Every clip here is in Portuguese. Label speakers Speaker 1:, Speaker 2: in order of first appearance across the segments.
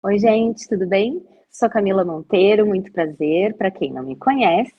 Speaker 1: Oi, gente, tudo bem? Sou Camila Monteiro, muito prazer para quem não me conhece.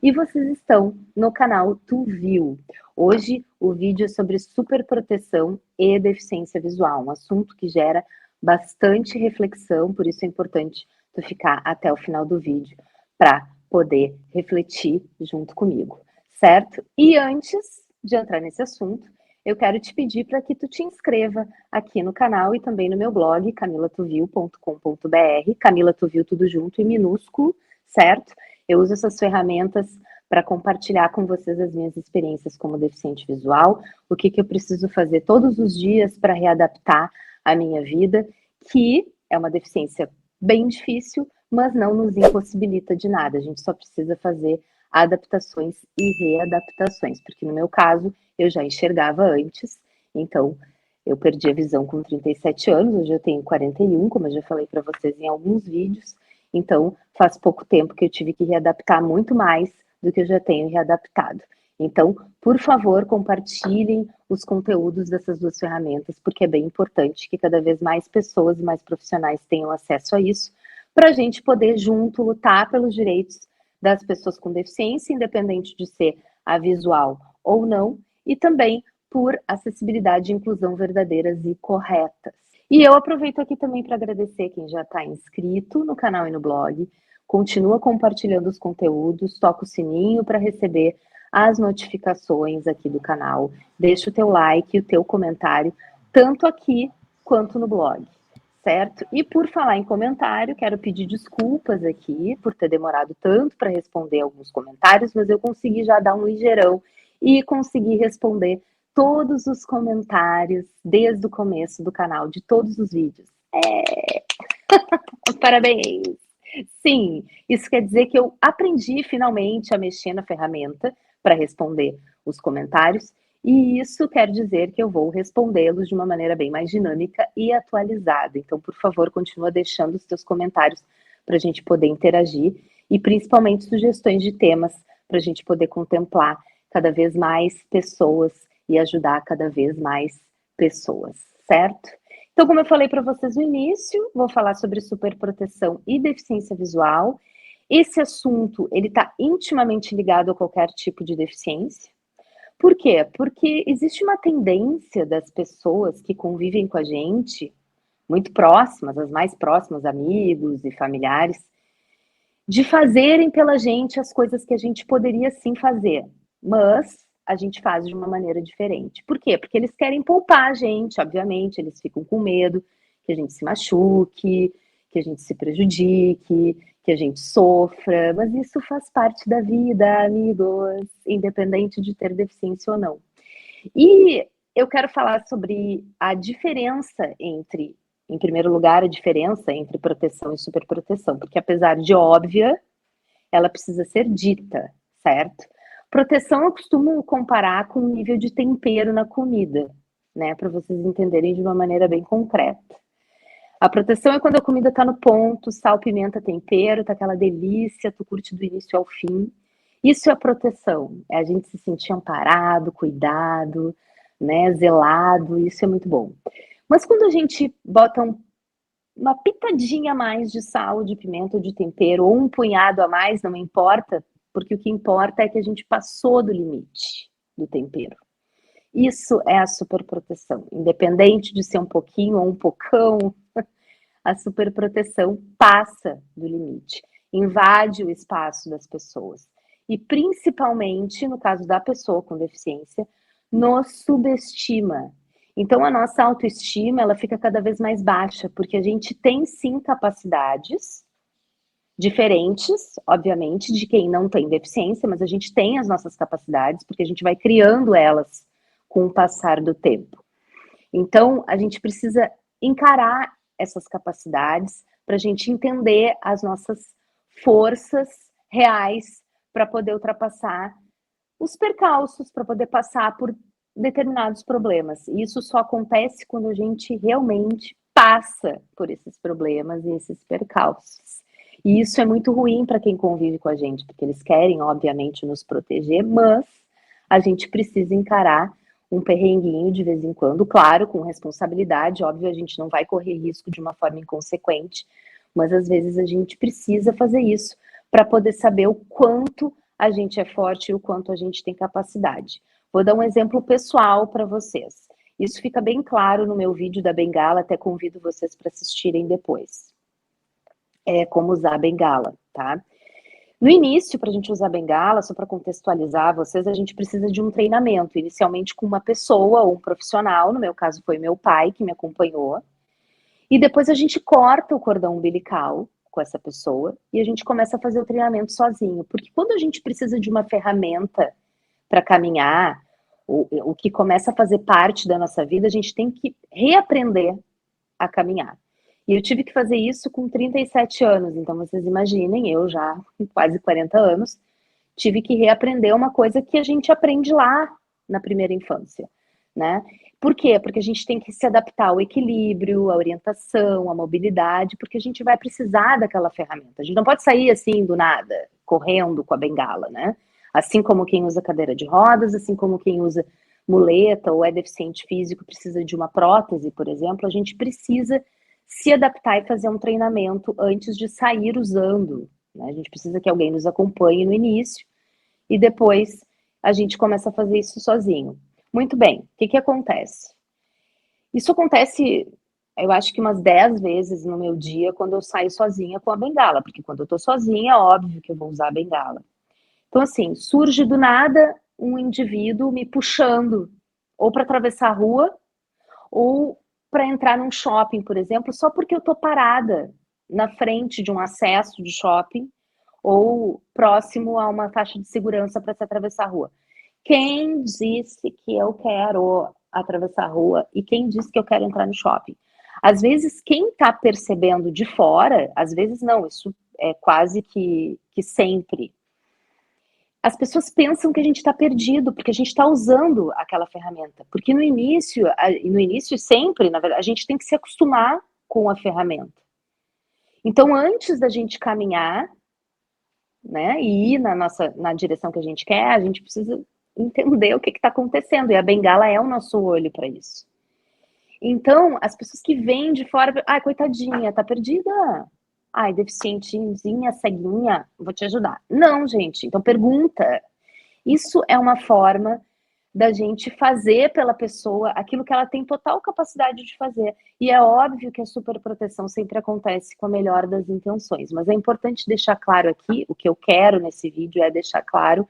Speaker 1: E vocês estão no canal Tu Viu. Hoje o vídeo é sobre superproteção e deficiência visual, um assunto que gera bastante reflexão, por isso é importante tu ficar até o final do vídeo para poder refletir junto comigo, certo? E antes de entrar nesse assunto, eu quero te pedir para que tu te inscreva aqui no canal e também no meu blog, camilatuvil.com.br. Camila Tuvil tudo junto e minúsculo, certo? Eu uso essas ferramentas para compartilhar com vocês as minhas experiências como deficiente visual, o que eu preciso fazer todos os dias para readaptar a minha vida, que é uma deficiência bem difícil, mas não nos impossibilita de nada. A gente só precisa fazer adaptações e readaptações, porque no meu caso eu já enxergava antes, então eu perdi a visão com 37 anos, hoje eu tenho 41, como eu já falei para vocês em alguns vídeos, então faz pouco tempo que eu tive que readaptar muito mais do que eu já tenho readaptado. Então, por favor, compartilhem os conteúdos dessas duas ferramentas, porque é bem importante que cada vez mais pessoas e mais profissionais tenham acesso a isso, para a gente poder junto lutar pelos direitos das pessoas com deficiência, independente de ser a visual ou não, e também por acessibilidade e inclusão verdadeiras e corretas. E eu aproveito aqui também para agradecer quem já está inscrito no canal e no blog, continua compartilhando os conteúdos, toca o sininho para receber as notificações aqui do canal, deixa o teu like e o teu comentário, tanto aqui quanto no blog, certo? E por falar em comentário, quero pedir desculpas aqui por ter demorado tanto para responder alguns comentários, mas eu consegui já dar um ligeirão e consegui responder todos os comentários desde o começo do canal, de todos os vídeos. Parabéns! Sim, isso quer dizer que eu aprendi finalmente a mexer na ferramenta para responder os comentários, e isso quer dizer que eu vou respondê-los de uma maneira bem mais dinâmica e atualizada. Então, por favor, continua deixando os teus comentários para a gente poder interagir e principalmente sugestões de temas para a gente poder contemplar cada vez mais pessoas e ajudar cada vez mais pessoas, certo? Então, como eu falei para vocês no início, vou falar sobre superproteção e deficiência visual. Esse assunto, ele está intimamente ligado a qualquer tipo de deficiência. Por quê? Porque existe uma tendência das pessoas que convivem com a gente, muito próximas, as mais próximas, amigos e familiares, de fazerem pela gente as coisas que a gente poderia sim fazer, mas a gente faz de uma maneira diferente. Por quê? Porque eles querem poupar a gente, obviamente, eles ficam com medo que a gente se machuque, que a gente se prejudique, que a gente sofra, mas isso faz parte da vida, amigos, independente de ter deficiência ou não. E eu quero falar sobre a diferença entre, em primeiro lugar, a diferença entre proteção e superproteção, porque apesar de óbvia, ela precisa ser dita, certo? Proteção eu costumo comparar com o nível de tempero na comida, né, para vocês entenderem de uma maneira bem concreta. A proteção é quando a comida tá no ponto, sal, pimenta, tempero, tá aquela delícia, tu curte do início ao fim. Isso é a proteção, é a gente se sentir amparado, cuidado, né, zelado, isso é muito bom. Mas quando a gente bota uma pitadinha a mais de sal, de pimenta ou de tempero, ou um punhado a mais, não importa, porque o que importa é que a gente passou do limite do tempero. Isso é a superproteção, independente de ser um pouquinho ou um pocão, a superproteção passa do limite, invade o espaço das pessoas. E principalmente, no caso da pessoa com deficiência, nos subestima. Então, a nossa autoestima, ela fica cada vez mais baixa, porque a gente tem sim capacidades diferentes, obviamente, de quem não tem deficiência, mas a gente tem as nossas capacidades, porque a gente vai criando elas com o passar do tempo. Então, a gente precisa encarar essas capacidades para a gente entender as nossas forças reais para poder ultrapassar os percalços, para poder passar por determinados problemas. E isso só acontece quando a gente realmente passa por esses problemas e esses percalços. E isso é muito ruim para quem convive com a gente, porque eles querem, obviamente, nos proteger, mas a gente precisa encarar um perrenguinho de vez em quando, claro, com responsabilidade, óbvio, a gente não vai correr risco de uma forma inconsequente, mas às vezes a gente precisa fazer isso para poder saber o quanto a gente é forte e o quanto a gente tem capacidade. Vou dar um exemplo pessoal para vocês. Isso fica bem claro no meu vídeo da bengala, até convido vocês para assistirem depois. É como usar a bengala, tá? No início, para a gente usar a bengala, só para contextualizar vocês, a gente precisa de um treinamento, inicialmente com uma pessoa ou um profissional, no meu caso foi meu pai que me acompanhou, e depois a gente corta o cordão umbilical com essa pessoa e a gente começa a fazer o treinamento sozinho, porque quando a gente precisa de uma ferramenta para caminhar, o que começa a fazer parte da nossa vida, a gente tem que reaprender a caminhar. E eu tive que fazer isso com 37 anos, então vocês imaginem, eu já com quase 40 anos, tive que reaprender uma coisa que a gente aprende lá na primeira infância, né? Por quê? Porque a gente tem que se adaptar ao equilíbrio, à orientação, à mobilidade, porque a gente vai precisar daquela ferramenta. A gente não pode sair assim do nada, correndo com a bengala, né? Assim como quem usa cadeira de rodas, assim como quem usa muleta ou é deficiente físico, precisa de uma prótese, por exemplo, a gente precisa se adaptar e fazer um treinamento antes de sair usando, né? A gente precisa que alguém nos acompanhe no início e depois a gente começa a fazer isso sozinho. Muito bem, o que acontece? Isso acontece, eu acho que umas 10 vezes no meu dia quando eu saio sozinha com a bengala, porque quando eu tô sozinha, óbvio que eu vou usar a bengala. Então, assim, surge do nada um indivíduo me puxando, ou para atravessar a rua, ou para entrar num shopping, por exemplo, só porque eu tô parada na frente de um acesso de shopping ou próximo a uma faixa de segurança para se atravessar a rua. Quem disse que eu quero atravessar a rua e quem disse que eu quero entrar no shopping? Às vezes, quem está percebendo de fora, às vezes não, isso é quase que sempre. As pessoas pensam que a gente está perdido, porque a gente está usando aquela ferramenta. Porque no início sempre, na verdade, a gente tem que se acostumar com a ferramenta. Então, antes da gente caminhar, né, e ir na direção que a gente quer, a gente precisa entender o que está acontecendo, e a bengala é o nosso olho para isso. Então, as pessoas que vêm de fora, ai, coitadinha, tá perdida? Ai, deficientezinha, ceguinha, vou te ajudar. Não, gente, então pergunta. Isso é uma forma da gente fazer pela pessoa aquilo que ela tem total capacidade de fazer. E é óbvio que a superproteção sempre acontece com a melhor das intenções, mas é importante deixar claro aqui, o que eu quero nesse vídeo é deixar claro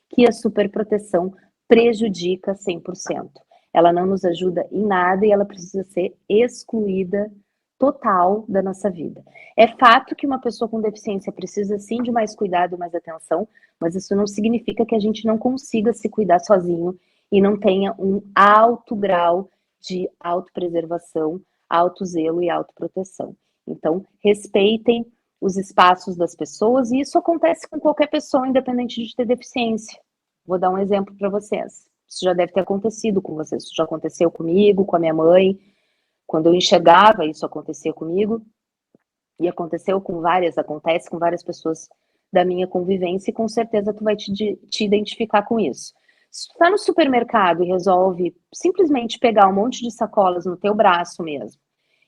Speaker 1: que a superproteção prejudica 100%. Ela não nos ajuda em nada e ela precisa ser excluída total da nossa vida. É fato que uma pessoa com deficiência precisa sim de mais cuidado, mais atenção, mas isso não significa que a gente não consiga se cuidar sozinho e não tenha um alto grau de autopreservação, autozelo e autoproteção. Então, respeitem os espaços das pessoas e isso acontece com qualquer pessoa, independente de ter deficiência. Vou dar um exemplo para vocês. Isso já deve ter acontecido com vocês. Isso já aconteceu comigo, com a minha mãe. Quando eu enxergava, isso acontecia comigo. E acontece com várias pessoas da minha convivência e com certeza tu vai te identificar com isso. Se tu tá no supermercado e resolve simplesmente pegar um monte de sacolas no teu braço mesmo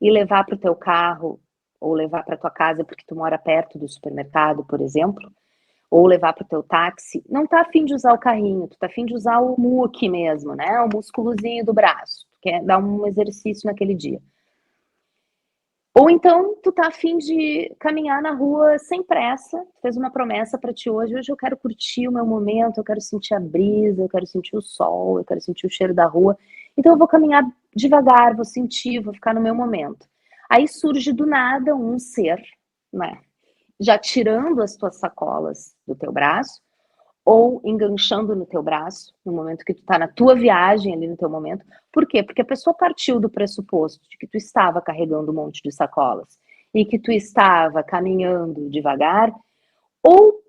Speaker 1: e levar para o teu carro ou levar para tua casa porque tu mora perto do supermercado, por exemplo, ou levar para o teu táxi, não tá afim de usar o carrinho, tu tá afim de usar o muque mesmo, né? O músculozinho do braço, tu quer dar um exercício naquele dia. Ou então tu tá afim de caminhar na rua sem pressa, fez uma promessa para ti hoje eu quero curtir o meu momento, eu quero sentir a brisa, eu quero sentir o sol, eu quero sentir o cheiro da rua, então eu vou caminhar devagar, vou sentir, vou ficar no meu momento. Aí surge do nada um ser, né, já tirando as tuas sacolas do teu braço, ou enganchando no teu braço, no momento que tu tá na tua viagem ali no teu momento. Por quê? Porque a pessoa partiu do pressuposto de que tu estava carregando um monte de sacolas e que tu estava caminhando devagar, ou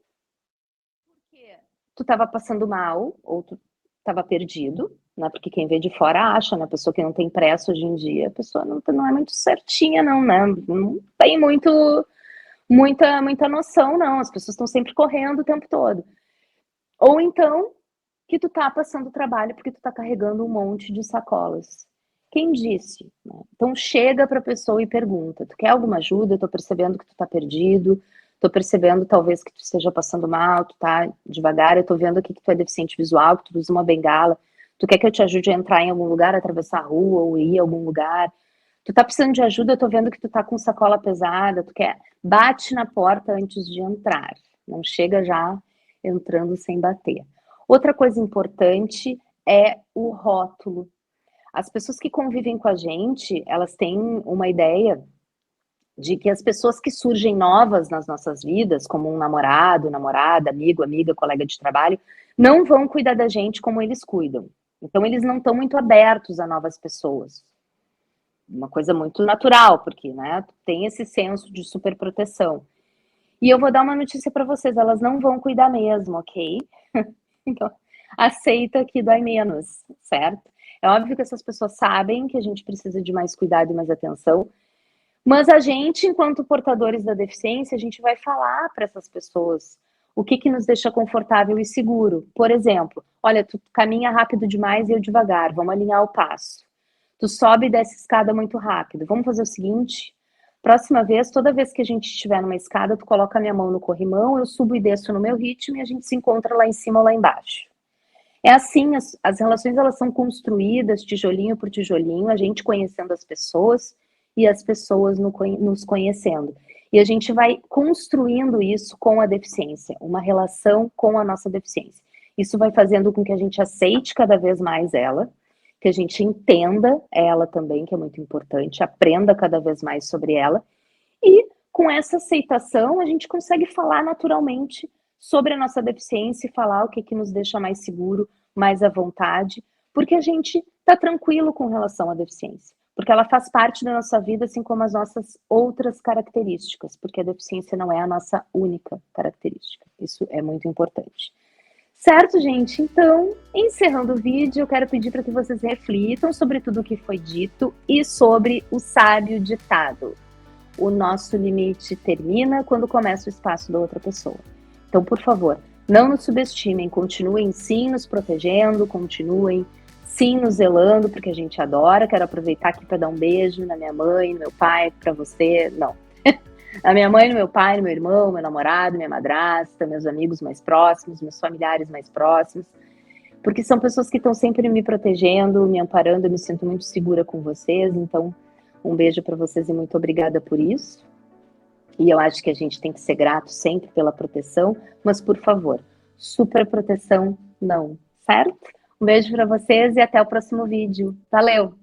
Speaker 1: porque tu estava passando mal, ou tu estava perdido, né? Porque quem vê de fora acha, né? A pessoa que não tem pressa hoje em dia, a pessoa não é muito certinha, não, né? Não tem muita noção, não. As pessoas estão sempre correndo o tempo todo. Ou então que tu tá passando trabalho porque tu tá carregando um monte de sacolas. Quem disse? Né? Então chega para a pessoa e pergunta: tu quer alguma ajuda? Eu tô percebendo que tu tá perdido, tô percebendo talvez que tu esteja passando mal, tu tá devagar, eu tô vendo aqui que tu é deficiente visual, que tu usa uma bengala. Tu quer que eu te ajude a entrar em algum lugar, atravessar a rua ou ir a algum lugar? Tu tá precisando de ajuda, eu tô vendo que tu tá com sacola pesada, tu quer? Bate na porta antes de entrar. Não chega já entrando sem bater. Outra coisa importante é o rótulo. As pessoas que convivem com a gente, elas têm uma ideia de que as pessoas que surgem novas nas nossas vidas, como um namorado, namorada, amigo, amiga, colega de trabalho, não vão cuidar da gente como eles cuidam. Então, eles não estão muito abertos a novas pessoas. Uma coisa muito natural, porque, né, tem esse senso de superproteção. E eu vou dar uma notícia para vocês, elas não vão cuidar mesmo, ok? Então, aceita que dói menos, certo? É óbvio que essas pessoas sabem que a gente precisa de mais cuidado e mais atenção, mas a gente, enquanto portadores da deficiência, a gente vai falar para essas pessoas o que, que nos deixa confortável e seguro. Por exemplo, olha, tu caminha rápido demais e eu devagar, vamos alinhar o passo. Tu sobe e desce escada muito rápido. Vamos fazer o seguinte: próxima vez, toda vez que a gente estiver numa escada, tu coloca a minha mão no corrimão, eu subo e desço no meu ritmo e a gente se encontra lá em cima ou lá embaixo. É assim, as relações elas são construídas tijolinho por tijolinho, a gente conhecendo as pessoas e as pessoas nos conhecendo. E a gente vai construindo isso com a deficiência, uma relação com a nossa deficiência. Isso vai fazendo com que a gente aceite cada vez mais ela, que a gente entenda ela também, que é muito importante, aprenda cada vez mais sobre ela, e com essa aceitação a gente consegue falar naturalmente sobre a nossa deficiência e falar o que, que nos deixa mais seguro, mais à vontade, porque a gente está tranquilo com relação à deficiência, porque ela faz parte da nossa vida, assim como as nossas outras características, porque a deficiência não é a nossa única característica. Isso é muito importante. Certo, gente? Então, encerrando o vídeo, eu quero pedir para que vocês reflitam sobre tudo o que foi dito e sobre o sábio ditado: o nosso limite termina quando começa o espaço da outra pessoa. Então, por favor, não nos subestimem, continuem sim nos protegendo, continuem sim nos zelando, porque a gente adora. Quero aproveitar aqui para dar um beijo na minha mãe, no meu pai, para você. Não. Na minha mãe, no meu pai, no meu irmão, meu namorado, minha madrasta, meus amigos mais próximos, meus familiares mais próximos, porque são pessoas que estão sempre me protegendo, me amparando, eu me sinto muito segura com vocês, então um beijo para vocês e muito obrigada por isso. E eu acho que a gente tem que ser grato sempre pela proteção, mas por favor, super proteção não, certo? Um beijo para vocês e até o próximo vídeo. Valeu!